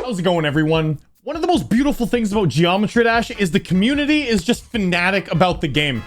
How's it going, everyone? One of the most beautiful things about Geometry Dash is the community is just fanatic about the game.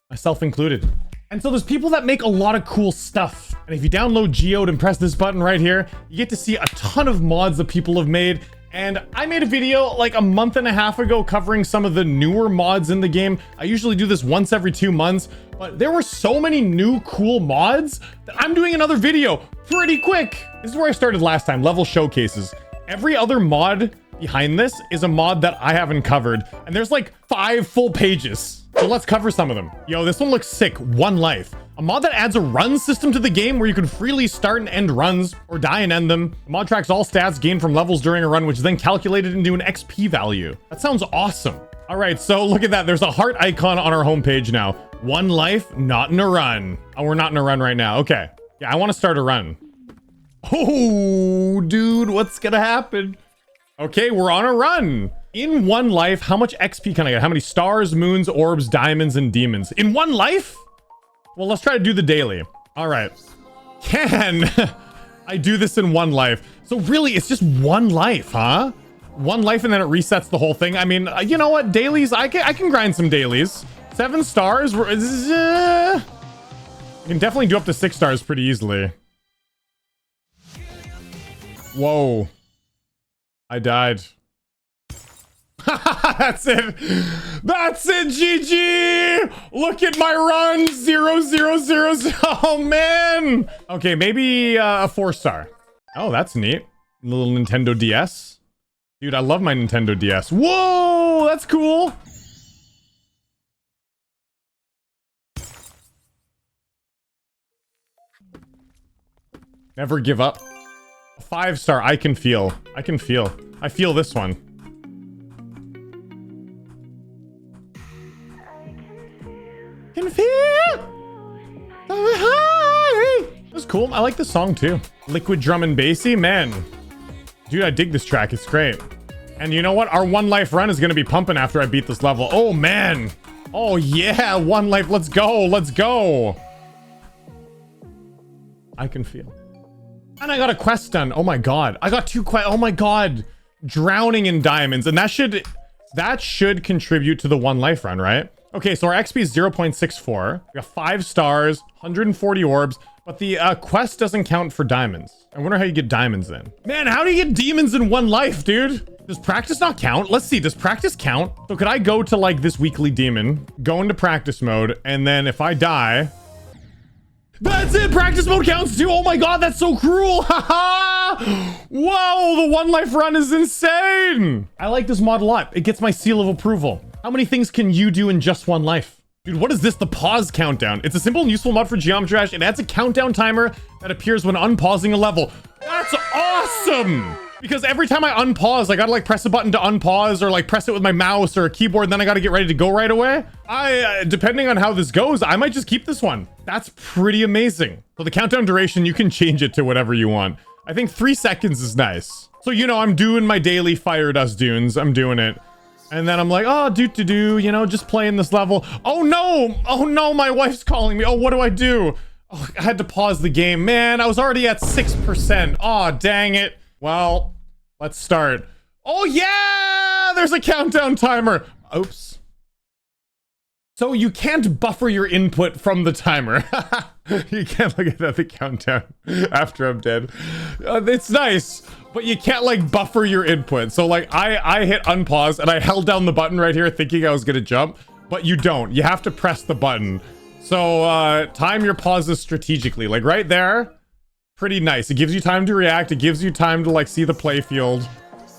Myself included. And so there's people that make a lot of cool stuff. And if you download Geode and press this button right here, you get to see a ton of mods that people have made. And I made a video like a month and a half ago covering some of the newer mods in the game. I usually do this once every 2 months, but there were so many new cool mods that I'm doing another video pretty quick. This is where I started last time, level showcases. Every other mod behind this is a mod that I haven't covered, and there's like 5 full pages. So let's cover some of them. Yo, this one looks sick. One Life. A mod that adds a run system to the game where you can freely start and end runs or die and end them. The mod tracks all stats gained from levels during a run, which is then calculated into an XP value. That sounds awesome. All right, so look at that. There's a heart icon on our homepage now. One Life, not in a run. Oh, we're not in a run right now. Okay. Yeah, I want to start a run. Oh, dude, what's gonna happen? Okay, we're on a run. In One Life, how much XP can I get? How many stars, moons, orbs, diamonds, and demons? In one life? Well, let's try to do the daily. All right. Can I do this in one life? So really, it's just one life, huh? One life and then it resets the whole thing. I mean, you know what? Dailies, I can grind some dailies. 7 stars. You can definitely do up to 6 stars pretty easily. Whoa. I died. That's it. That's it, GG. Look at my run. 0, 0, 0, 0. Oh, man. Okay, maybe a 4-star. Oh, that's neat. Little Nintendo DS. Dude, I love my Nintendo DS. Whoa, that's cool. Never give up. A 5-star. I can feel. I can feel. I feel this one. Can feel. That's cool. I like this song too. Liquid drum and bassy, man. Dude, I dig this track. It's great. And you know what? Our One Life run is gonna be pumping after I beat this level. Oh man. Oh yeah, One Life. Let's go. Let's go. I can feel. And I got a quest done. Oh my god. I got 2 quests. Oh my god. Drowning in diamonds. And that should contribute to the One Life run, right? Okay, so our XP is 0.64. We got 5 stars, 140 orbs, but the quest doesn't count for diamonds. I wonder how you get diamonds then. Man, how do you get demons in One Life, dude? Does practice not count? Let's see, does practice count? So could I go to like this weekly demon, go into practice mode, and then if I die... That's it! Practice mode counts too! Oh my god, that's so cruel! Haha! Whoa, the One Life run is insane! I like this mod a lot. It gets my seal of approval. How many things can you do in just one life? Dude, what is this? The pause countdown. It's a simple and useful mod for Geometry Dash. It adds a countdown timer that appears when unpausing a level. That's awesome! Because every time I unpause, I gotta like press a button to unpause or like press it with my mouse or a keyboard, and then I gotta get ready to go right away. Depending on how this goes, I might just keep this one. That's pretty amazing. So the countdown duration, you can change it to whatever you want. I think 3 seconds is nice. So, you know, I'm doing my daily Fire Dust Dunes. I'm doing it. And then I'm like, oh, you know, just playing this level. Oh no, my wife's calling me. Oh, what do I do? Oh, I had to pause the game. Man, I was already at 6%. Oh, dang it. Well, let's start. Oh yeah, there's a countdown timer. Oops. So you can't buffer your input from the timer. You can't look at the countdown after I'm dead. It's nice, but you can't like buffer your input. So like I hit unpause and I held down the button right here thinking I was gonna jump, but you don't. You have to press the button. So time your pauses strategically, like right there. Pretty nice. It gives you time to react. It gives you time to like see the play field.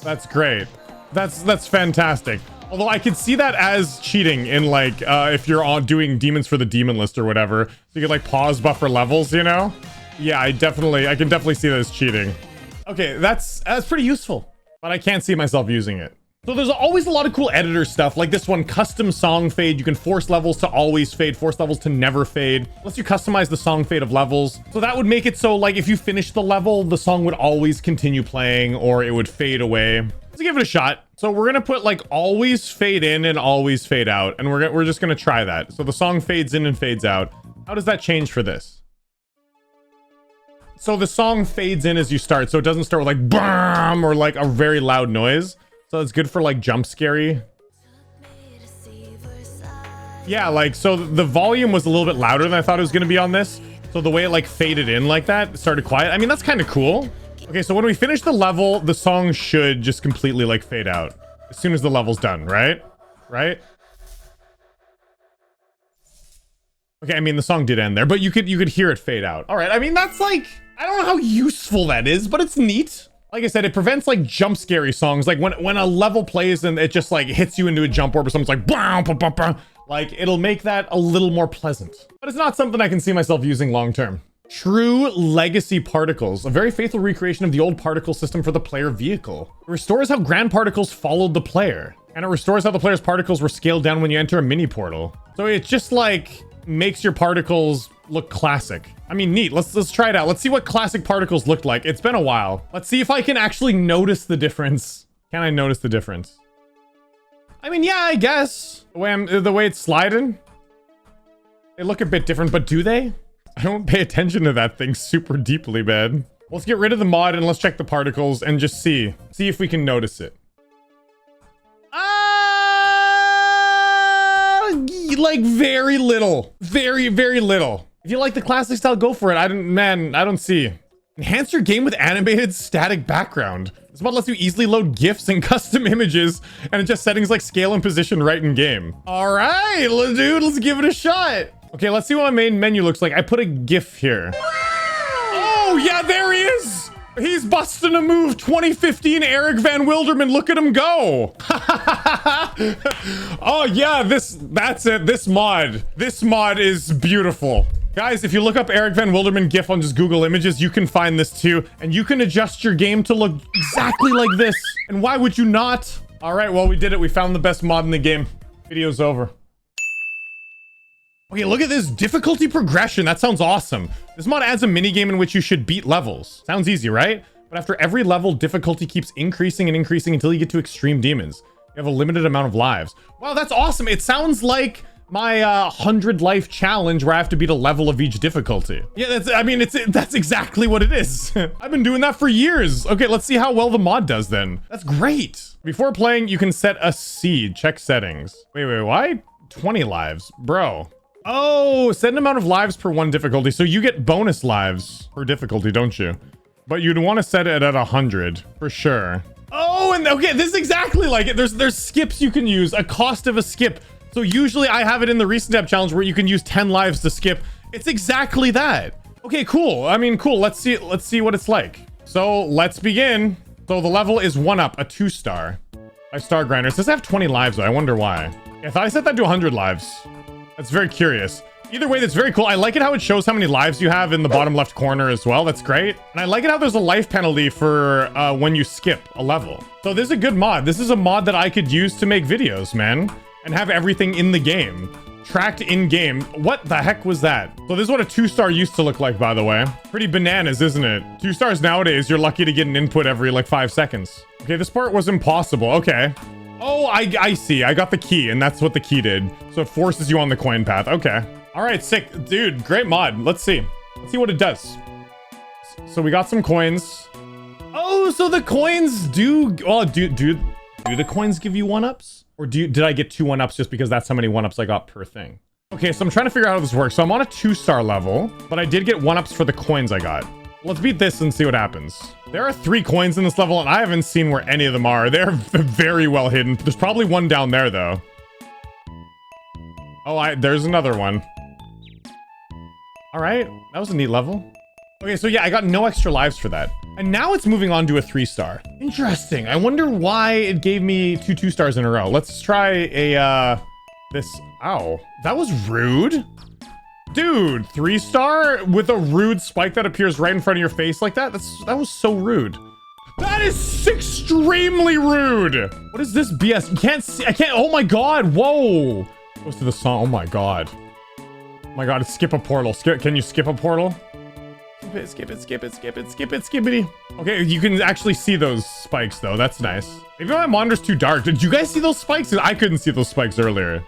That's great. That's fantastic. Although I could see that as cheating in like if you're on doing demons for the demon list or whatever. So you could like pause buffer levels, you know? Yeah, I can definitely see that as cheating. Okay, that's pretty useful, but I can't see myself using it. So there's always a lot of cool editor stuff, like this one, custom song fade. You can force levels to always fade, force levels to never fade. Unless you customize the song fade of levels. So that would make it so like if you finish the level, the song would always continue playing or it would fade away. Let's give it a shot. So we're gonna put like always fade in and always fade out, and we're just gonna try that. So the song fades in and fades out. How does that change for this? So the song fades in as you start, so it doesn't start with like BAM or like a very loud noise. So it's good for like jump scary. Yeah, like, so the volume was a little bit louder than I thought it was gonna be on this. So the way it like faded in like that, it started quiet. I mean, that's kind of cool. Okay, so when we finish the level, the song should just completely like fade out as soon as the level's done, right? Right? Okay, I mean, the song did end there, but you could hear it fade out. All right, I mean, that's like, I don't know how useful that is, but it's neat. Like I said, it prevents like jump scary songs. Like when a level plays and it just like hits you into a jump orb or something's like, blah, blah, blah, blah, like it'll make that a little more pleasant. But it's not something I can see myself using long term. True Legacy Particles, a very faithful recreation of the old particle system for the player vehicle. It restores how grand particles followed the player, and it restores how the player's particles were scaled down when you enter a mini portal. So it's just like makes your particles look classic. I mean, neat. Let's try it out. Let's see what classic particles looked like. It's been a while. Let's see if I can actually notice the difference. Can I notice the difference? I mean, yeah, I guess the way it's sliding, they look a bit different, but do they? I don't pay attention to that thing super deeply, man. Let's get rid of the mod and let's check the particles and just see if we can notice it. Like very little, very little. If you like the classic style, go for it. I don't see. Enhance your game with animated static background. This mod lets you easily load GIFs and custom images and adjust settings like scale and position right in game. All right, dude, let's give it a shot. Okay, let's see what my main menu looks like. I put a GIF here. Oh yeah, there he is. He's busting a move. 2015 Eric Van Wilderman. Look at him go. Oh yeah, that's it. This mod is beautiful. Guys, if you look up Eric Van Wilderman GIF on just Google Images, you can find this too. And you can adjust your game to look exactly like this. And why would you not? All right, well, we did it. We found the best mod in the game. Video's over. Okay, look at this difficulty progression. That sounds awesome. This mod adds a mini game in which you should beat levels. Sounds easy, right? But after every level, difficulty keeps increasing and increasing until you get to extreme demons. You have a limited amount of lives. Wow, that's awesome. It sounds like my 100 life challenge where I have to beat a level of each difficulty. Yeah, that's exactly what it is. I've been doing that for years. Okay, let's see how well the mod does then. That's great. Before playing, you can set a seed. Check settings. Wait, why 20 lives? Bro. Oh, set an amount of lives per one difficulty. So you get bonus lives per difficulty, don't you? But you'd want to set it at 100 for sure. Oh, and okay, this is exactly like it. There's skips you can use, a cost of a skip. So usually I have it in the recent tab challenge where you can use 10 lives to skip. It's exactly that. Okay, cool. I mean, cool. Let's see what it's like. So let's begin. So the level is 1-up, a 2-star. By Star Grinder. It says I have 20 lives though. I wonder why. If I set that to 100 lives, that's very curious. Either way, that's very cool. I like it how it shows how many lives you have in the bottom left corner as well. That's great. And I like it how there's a life penalty for when you skip a level. So this is a good mod. This is a mod that I could use to make videos, man. And have everything in the game. Tracked in game. What the heck was that? So this is what a 2-star used to look like, by the way. Pretty bananas, isn't it? 2 stars nowadays, you're lucky to get an input every like 5 seconds. Okay, this part was impossible. Okay. Oh, I see. I got the key, and that's what the key did. So it forces you on the coin path. Okay. All right, sick. Dude, great mod. Let's see. Let's see what it does. So we got some coins. Oh, so the coins do... Oh, do the coins give you 1-ups? Or did I get 2 1-ups just because that's how many 1-ups I got per thing? Okay, so I'm trying to figure out how this works. So I'm on a 2-star level, but I did get 1-ups for the coins I got. Let's beat this and see what happens. There are 3 coins in this level, and I haven't seen where any of them are. They're very well hidden. There's probably one down there, though. Oh, there's another one. All right, that was a neat level. Okay, so yeah, I got no extra lives for that. And now it's moving on to a 3-star. Interesting. I wonder why it gave me 2 2-stars in a row. Let's try a, ow, that was rude. Dude, 3-star with a rude spike that appears right in front of your face like that? That was so rude. That is extremely rude. What is this BS? You can't see, I can't, oh my God, whoa. Goes to the song, oh my God. Oh my God, skip a portal. Can you skip a portal? Skip it, skippity. Okay, you can actually see those spikes though. That's nice. Maybe my monitor's too dark. Did you guys see those spikes? I couldn't see those spikes earlier.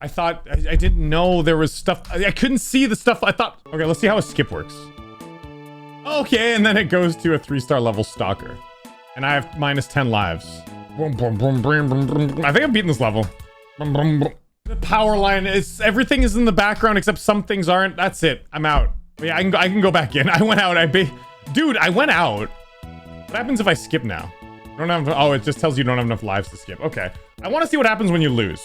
I thought, I didn't know there was stuff. I couldn't see the stuff I thought. Okay, let's see how a skip works. Okay, and then it goes to a 3-star level stalker. And I have -10 lives. I think I've beaten this level. The power line is, everything is in the background except some things aren't. That's it. I'm out. Yeah, I can go back in. I went out. Dude, I went out. What happens if I skip now? I don't have, oh, it just tells you don't have enough lives to skip. Okay. I want to see what happens when you lose.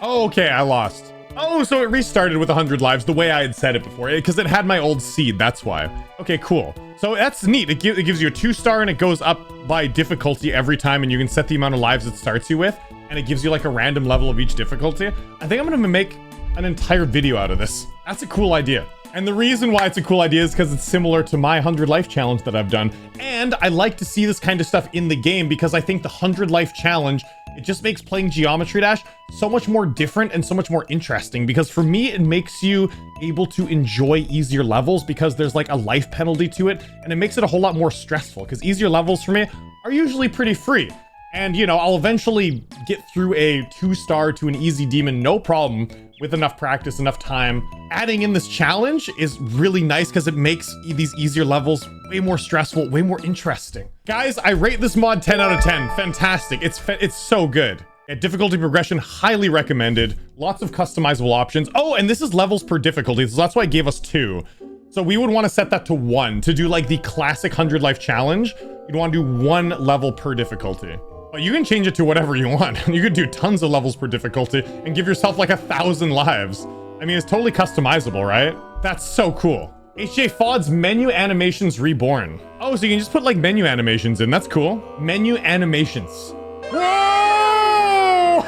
Oh, okay, I lost. Oh, so it restarted with 100 lives the way I had said it before, because it had my old seed, that's why. Okay, cool. So that's neat. It gives you a 2-star and it goes up by difficulty every time, and you can set the amount of lives it starts you with, and it gives you like a random level of each difficulty. I think I'm gonna make an entire video out of this. That's a cool idea. And the reason why it's a cool idea is because it's similar to my 100 life challenge that I've done. And I like to see this kind of stuff in the game because I think the 100 life challenge, it just makes playing Geometry Dash so much more different and so much more interesting, because for me, it makes you able to enjoy easier levels because there's like a life penalty to it, and it makes it a whole lot more stressful because easier levels for me are usually pretty free. And, you know, I'll eventually get through a 2-star to an easy demon, no problem, with enough practice, enough time. Adding in this challenge is really nice because it makes these easier levels way more stressful, way more interesting. Guys, I rate this mod 10 out of 10. Fantastic. It's so good. Difficulty progression, highly recommended. Lots of customizable options. Oh, and this is levels per difficulty, so that's why it gave us 2. So we would want to set that to 1 to do like the classic 100 life challenge. You'd want to do 1 level per difficulty. But you can change it to whatever you want. You could do tons of levels per difficulty and give yourself like 1,000 lives. I mean, it's totally customizable, right? That's so cool. HJ FOD's menu animations reborn. Oh, so you can just put like menu animations in. That's cool. Menu animations. Whoa!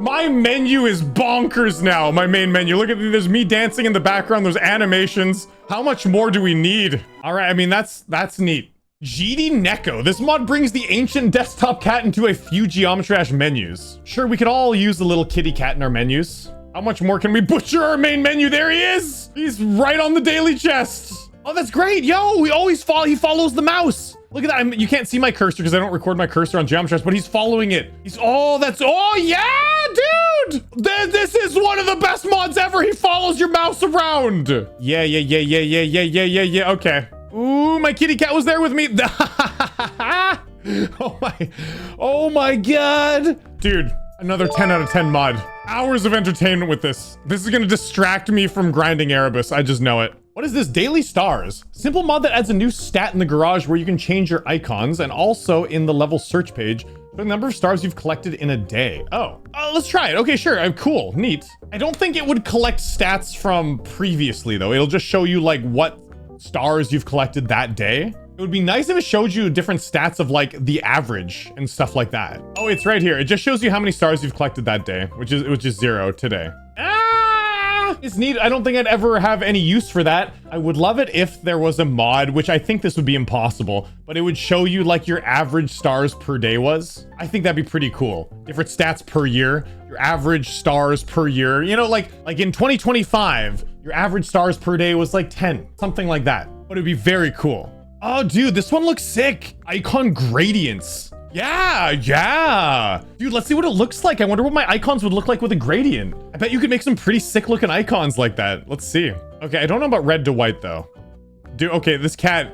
My menu is bonkers now. My main menu. Look at, there's me dancing in the background. There's animations. How much more do we need? All right. I mean, that's neat. GD Neko. This mod brings the ancient desktop cat into a few Geometry Dash menus. Sure, we could all use the little kitty cat in our menus. How much more can we butcher our main menu? There he is. He's right on the daily chest. Oh, that's great. Yo, he follows the mouse. Look at that. You can't see my cursor because I don't record my cursor on Geometry Dash, but he's following it. Oh yeah, dude. This is one of the best mods ever. He follows your mouse around. Yeah. Okay. Ooh, my kitty cat was there with me. Oh my god. Dude, another 10 out of 10 mod. Hours of entertainment with this. This is gonna distract me from grinding Erebus. I just know it. What is this? Daily stars. Simple mod that adds a new stat in the garage where you can change your icons, and also in the level search page, the number of stars you've collected in a day. Oh, let's try it. Okay, sure. Cool. Neat. I don't think it would collect stats from previously though. It'll just show you like what stars you've collected that day. It would be nice if it showed you different stats of like the average and stuff like that. Oh, it's right here. It just shows you how many stars you've collected that day, which is 0 today. It's neat. I don't think I'd ever have any use for that. I would love it if there was a mod, which I think this would be impossible, but it would show you like your average stars per day was. I think that'd be pretty cool. Different stats per year, your average stars per year. You know, like in 2025, your average stars per day was like 10, something like that. But it'd be very cool. Oh, dude, this one looks sick. Icon gradients. Yeah. Dude, let's see what it looks like. I wonder what my icons would look like with a gradient. I bet you could make some pretty sick looking icons like that. Let's see. Okay, I don't know about red to white though. Dude, okay, this cat.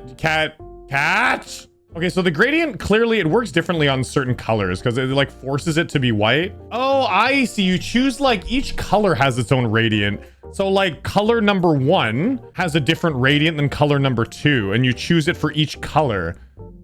Okay, so the gradient, clearly it works differently on certain colors because it like forces it to be white. Oh, I see. You choose like each color has its own radiant. So like color number 1 has a different radiant than color number 2, and you choose it for each color.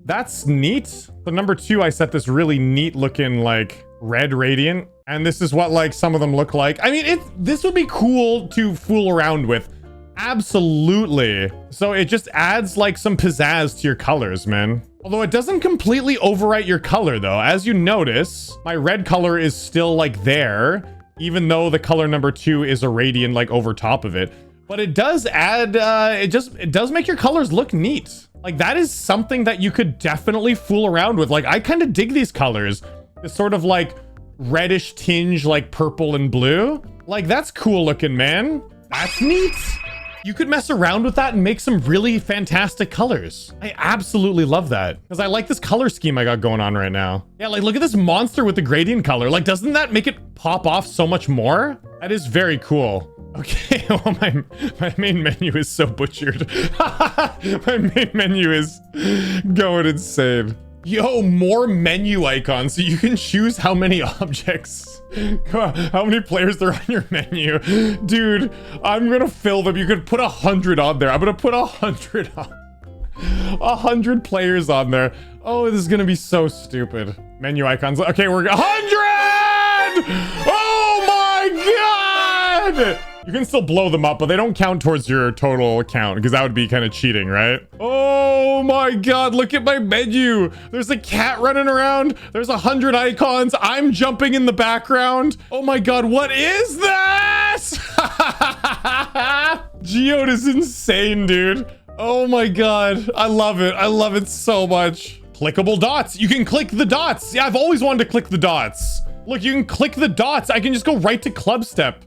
That's neat. So number 2, I set this really neat looking like red radiant, and this is what like some of them look like. I mean, this would be cool to fool around with. Absolutely. So it just adds like some pizzazz to your colors, man. Although it doesn't completely overwrite your color though. As you notice, my red color is still like there, even though the color number 2 is a radiant like over top of it. But it does add, it does make your colors look neat. Like that is something that you could definitely fool around with. Like I kind of dig these colors. This sort of like reddish tinge, like purple and blue. Like that's cool looking, man. That's neat. You could mess around with that and make some really fantastic colors. I absolutely love that because I like this color scheme I got going on right now. Yeah, like look at this monster with the gradient color. Like, doesn't that make it pop off so much more? That is very cool. Okay, well, my main menu is so butchered. My main menu is going insane. Yo, more menu icons so you can choose how many objects, how many players there are on your menu. Dude, I'm gonna fill them. You could put 100 on there. I'm gonna put 100 on. 100 players on there. Oh, this is gonna be so stupid. Menu icons. Okay, we're 100! Oh my god! You can still blow them up, but they don't count towards your total count because that would be kind of cheating, right? Oh my god, look at my menu. There's a cat running around. There's 100 icons. I'm jumping in the background. Oh my god, what is this? Geode is insane, dude. Oh my god, I love it. I love it so much. Clickable dots. You can click the dots. Yeah, I've always wanted to click the dots. Look, you can click the dots. I can just go right to club step.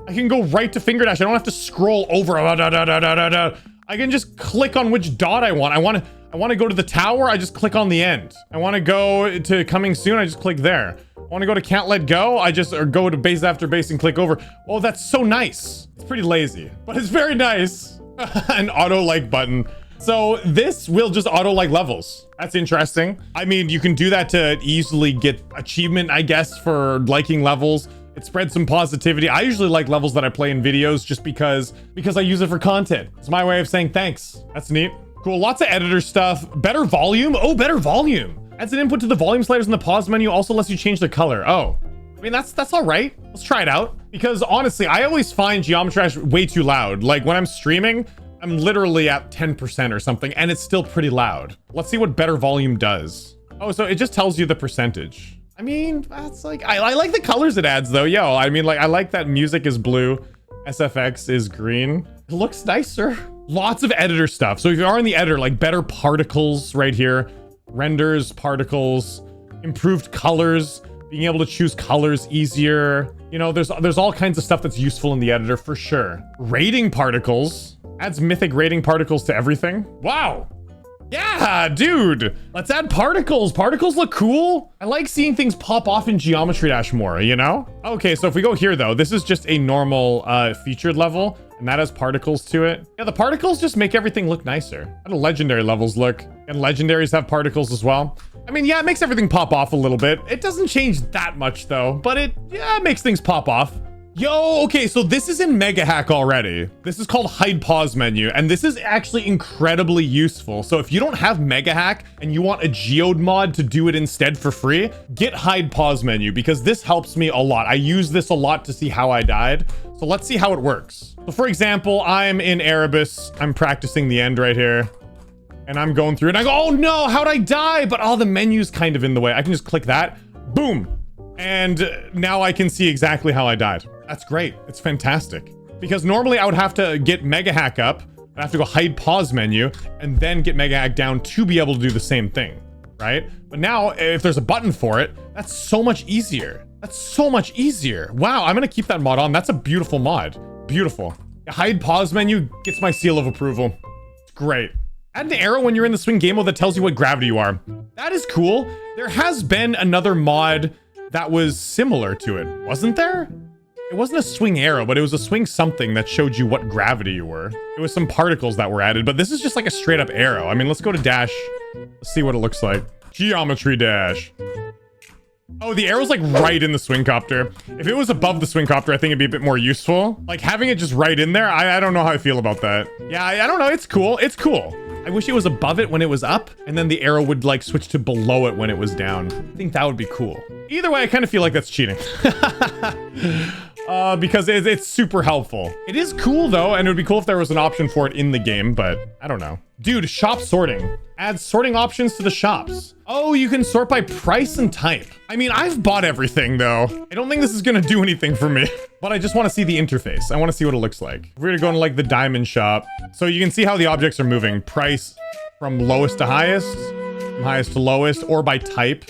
I can go right to finger dash. I don't have to scroll over. I can just click on which dot I want. I want to go to the tower. I just click on the end. I want to go to coming soon. I just click there. I want to go to can't let go. I just go to base after base and click over. Oh, that's so nice. It's pretty lazy, but it's very nice. An auto like button. So this will just auto like levels. That's interesting. I mean, you can do that to easily get achievement, I guess, for liking levels. It spreads some positivity. I usually like levels that I play in videos just because I use it for content. It's my way of saying thanks. That's neat. Cool. Lots of editor stuff. Better volume. Oh, better volume. Adds an input to the volume sliders in the pause menu. Also lets you change the color. Oh, I mean, that's all right. Let's try it out. Because honestly, I always find Geometry Dash way too loud. Like when I'm streaming, I'm literally at 10% or something, and it's still pretty loud. Let's see what better volume does. Oh, so it just tells you the percentage. I mean, that's like, I like the colors it adds though. Yo, I mean, like, I like that music is blue. SFX is green. It looks nicer. Lots of editor stuff. So if you are in the editor, like better particles right here, renders, particles, improved colors, being able to choose colors easier. You know, there's all kinds of stuff that's useful in the editor for sure. Rating particles adds mythic rating particles to everything. Wow. Yeah, dude, let's add particles. Particles look cool. I like seeing things pop off in Geometry Dash more, you know? Okay, so if we go here though, this is just a normal featured level and that has particles to it. Yeah, the particles just make everything look nicer. How do legendary levels look? And legendaries have particles as well. I mean, yeah, it makes everything pop off a little bit. It doesn't change that much though, but it makes things pop off. Yo, okay, so this is in Mega Hack already. This is called Hide Pause Menu, and this is actually incredibly useful. So if you don't have Mega Hack and you want a Geode mod to do it instead for free, get Hide Pause Menu because this helps me a lot. I use this a lot to see how I died. So let's see how it works. So for example, I'm in Erebus. I'm practicing the end right here. And I'm going through and I go, oh no, how'd I die? But all the menu's kind of in the way. I can just click that, boom. And now I can see exactly how I died. That's great. It's fantastic. Because normally I would have to get Mega Hack up. I'd have to go hide pause menu and then get Mega Hack down to be able to do the same thing, right? But now if there's a button for it, that's so much easier. That's so much easier. Wow, I'm gonna keep that mod on. That's a beautiful mod. Beautiful. Hide pause menu gets my seal of approval. It's great. Add an arrow when you're in the swing game mode that tells you what gravity you are. That is cool. There has been another mod that was similar to it, wasn't there? It wasn't a swing arrow, but it was a swing something that showed you what gravity you were. It was some particles that were added, but this is just like a straight up arrow. I mean, let's go to Dash. Let's see what it looks like. Geometry Dash. Oh, the arrow's like right in the swing copter. If it was above the swing copter, I think it'd be a bit more useful. Like having it just right in there, I don't know how I feel about that. Yeah, I don't know. It's cool. It's cool. I wish it was above it when it was up, and then the arrow would like switch to below it when it was down. I think that would be cool. Either way, I kind of feel like that's cheating. Because it's super helpful. It is cool though, and it would be cool if there was an option for it in the game, but I don't know. Dude, shop sorting. Add sorting options to the shops. Oh, you can sort by price and type. I mean, I've bought everything though. I don't think this is gonna do anything for me, but I just want to see the interface. I want to see what it looks like. We're gonna go into like the diamond shop. So you can see how the objects are moving. Price from lowest to highest, from highest to lowest, or by type,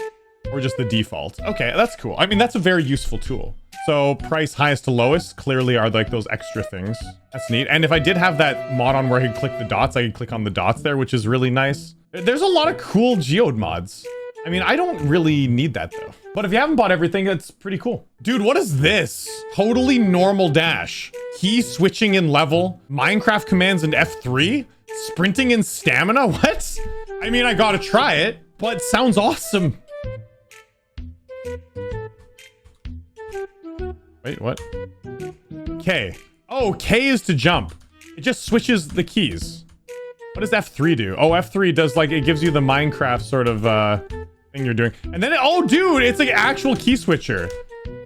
or just the default. Okay, that's cool. I mean, that's a very useful tool. So price highest to lowest clearly are like those extra things. That's neat. And if I did have that mod on where I could click the dots, I could click on the dots there, which is really nice. There's a lot of cool geode mods. I mean, I don't really need that though. But if you haven't bought everything, that's pretty cool. Dude, what is this? Totally normal dash. Key switching in level, Minecraft commands in F3, sprinting in stamina, what? I mean, I gotta try it, but sounds awesome. Wait, what? K. Oh, K is to jump. It just switches the keys. What does F3 do? Oh, F3 does like, it gives you the Minecraft sort of thing you're doing. And then, oh dude, it's like actual key switcher.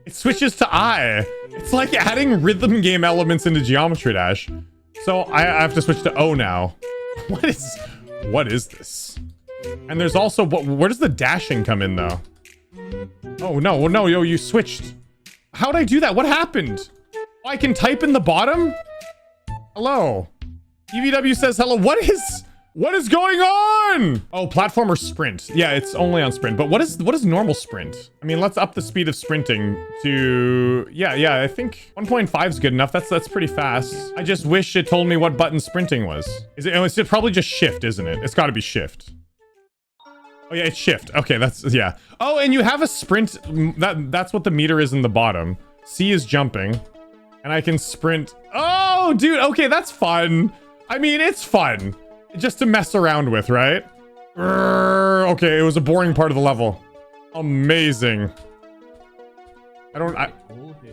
It switches to I. It's like adding rhythm game elements into Geometry Dash. So I have to switch to O now. What is this? And there's also, where does the dashing come in though? Oh no, no, yo, you switched. How'd I do that? What happened? Oh, I can type in the bottom? Hello. EVW says hello. What is going on? Oh, platformer sprint. Yeah, it's only on sprint. But what is normal sprint? I mean, let's up the speed of sprinting to, yeah, I think 1.5 is good enough. That's pretty fast. I just wish it told me what button sprinting was. Is it? Oh, it's probably just shift, isn't it? It's got to be shift. Oh yeah, it's shift. Okay, that's, yeah. Oh, and you have a sprint. That's what the meter is in the bottom. C is jumping. And I can sprint. Oh, dude. Okay, that's fun. I mean, it's fun. Just to mess around with, right? Okay, it was a boring part of the level. Amazing.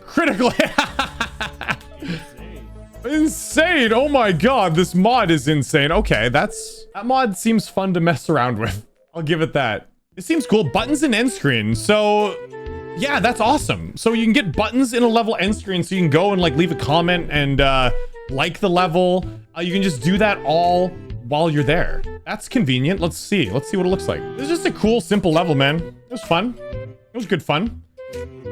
Critical hit. Insane. Oh my god, this mod is insane. Okay, that mod seems fun to mess around with. I'll give it that. It seems cool. Buttons and end screen. So yeah, that's awesome. So you can get buttons in a level end screen, so you can go and like leave a comment and like the level. You can just do that all while you're there. That's convenient. Let's see what it looks like. This is just a cool, simple level, man. It was fun. It was good fun.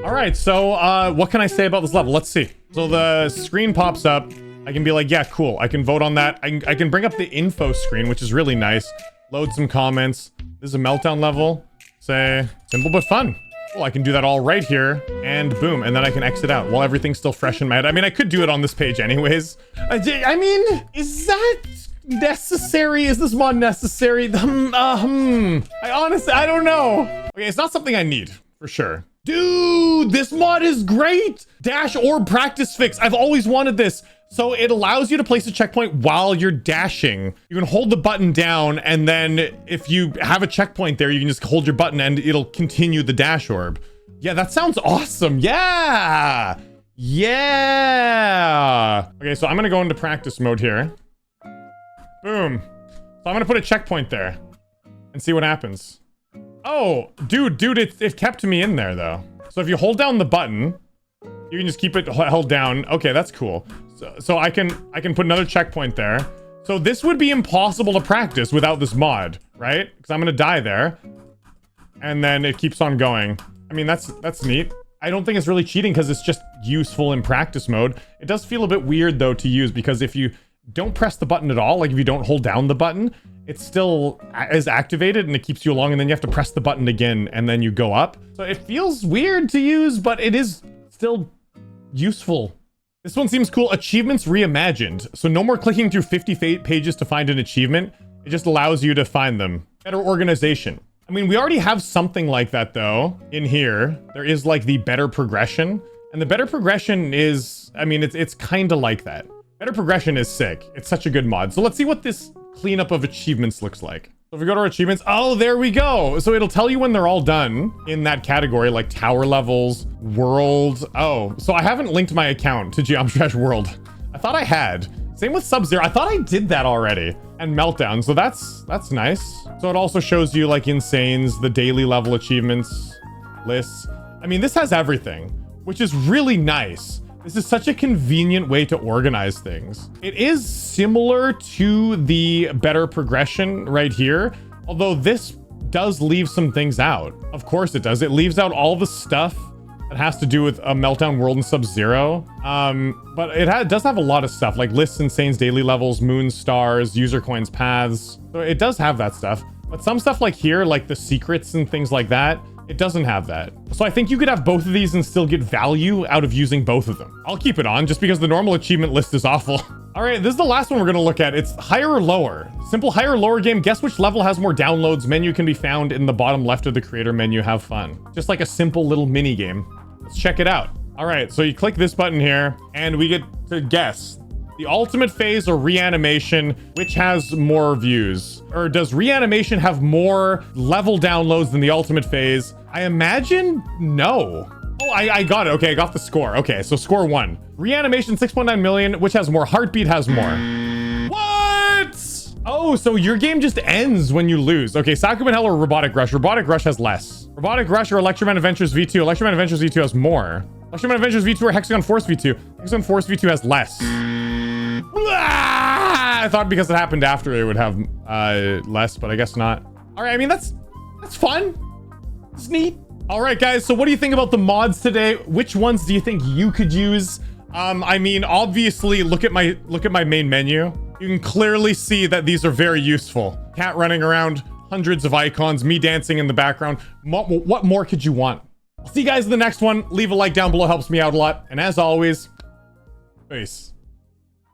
All right, so what can I say about this level? Let's see. So the screen pops up. I can be like, yeah, cool. I can vote on that. I can bring up the info screen, which is really nice. Load some comments. This is a meltdown level. Say, simple but fun. Well, I can do that all right here, and boom, and then I can exit out while everything's still fresh in my head. I mean, I could do it on this page anyways. I mean, is that necessary? Is this mod necessary? I honestly, I don't know. Okay, it's not something I need, for sure. Dude, this mod is great! Dash orb practice fix. I've always wanted this. So it allows you to place a checkpoint while you're dashing. You can hold the button down, and then if you have a checkpoint there, you can just hold your button and it'll continue the dash orb. Yeah, that sounds awesome. Yeah! Yeah! Okay, so I'm gonna go into practice mode here. Boom. So I'm gonna put a checkpoint there and see what happens. Oh, dude, it kept me in there though. So if you hold down the button, you can just keep it held down. Okay, that's cool. So I can put another checkpoint there. So this would be impossible to practice without this mod, right? Because I'm gonna die there. And then it keeps on going. I mean, that's neat. I don't think it's really cheating because it's just useful in practice mode. It does feel a bit weird though to use, because if you don't press the button at all, like if you don't hold down the button, it still is activated and it keeps you along, and then you have to press the button again and then you go up. So it feels weird to use, but it is still useful. This one seems cool. Achievements reimagined. So no more clicking through 50 pages to find an achievement. It just allows you to find them. Better organization. I mean, we already have something like that though in here. There is like the better progression, and the better progression is, I mean, it's kind of like that. Better progression is sick. It's such a good mod. So let's see what this cleanup of achievements looks like. So if we go to our achievements, oh, there we go. So it'll tell you when they're all done in that category, like tower levels, world. Oh, so I haven't linked my account to Geometry Dash World. I thought I had. Same with Sub-Zero. I thought I did that already. And Meltdown. So that's nice. So it also shows you like Insanes, the daily level achievements lists. I mean, this has everything, which is really nice. This is such a convenient way to organize things. It is similar to the better progression right here, although this does leave some things out. Of course it does. It leaves out all the stuff that has to do with a Meltdown World and Sub-Zero. But it does have a lot of stuff, like lists, Insanes, daily levels, moon, stars, user coins, paths. So it does have that stuff. But some stuff like here, like the secrets and things like that, It doesn't have that. So I think you could have both of these and still get value out of using both of them. I'll keep it on just because the normal achievement list is awful. All right, this is the last one we're gonna look at. It's higher or lower. Simple higher or lower game. Guess which level has more downloads. Menu can be found in the bottom left of the creator menu. Have fun. Just like a simple little mini game. Let's check it out. All right, so you click this button here and we get to guess the ultimate phase or reanimation, which has more views. Or does reanimation have more level downloads than the ultimate phase? I imagine no. Oh, I got it. Okay, I got the score. Okay, so score 1. Reanimation 6.9 million, which has more. Heartbeat has more. What? Oh, so your game just ends when you lose. Okay, Sakuban Hell or Robotic Rush? Robotic Rush has less. Robotic Rush or Electroman Adventures V2? Electroman Adventures V2 has more. Electroman Adventures V2 or Hexagon Force V2? Hexagon Force V2 has less. I thought because it happened after it would have less, but I guess not. All right, I mean, that's fun. It's neat. All right, guys, so what do you think about the mods today? Which ones do you think you could use? I mean, obviously, look at my main menu. You can clearly see that these are very useful. Cat running around, hundreds of icons, me dancing in the background. What more could you want? I'll see you guys in the next one. Leave a like down below, helps me out a lot. And as always, peace.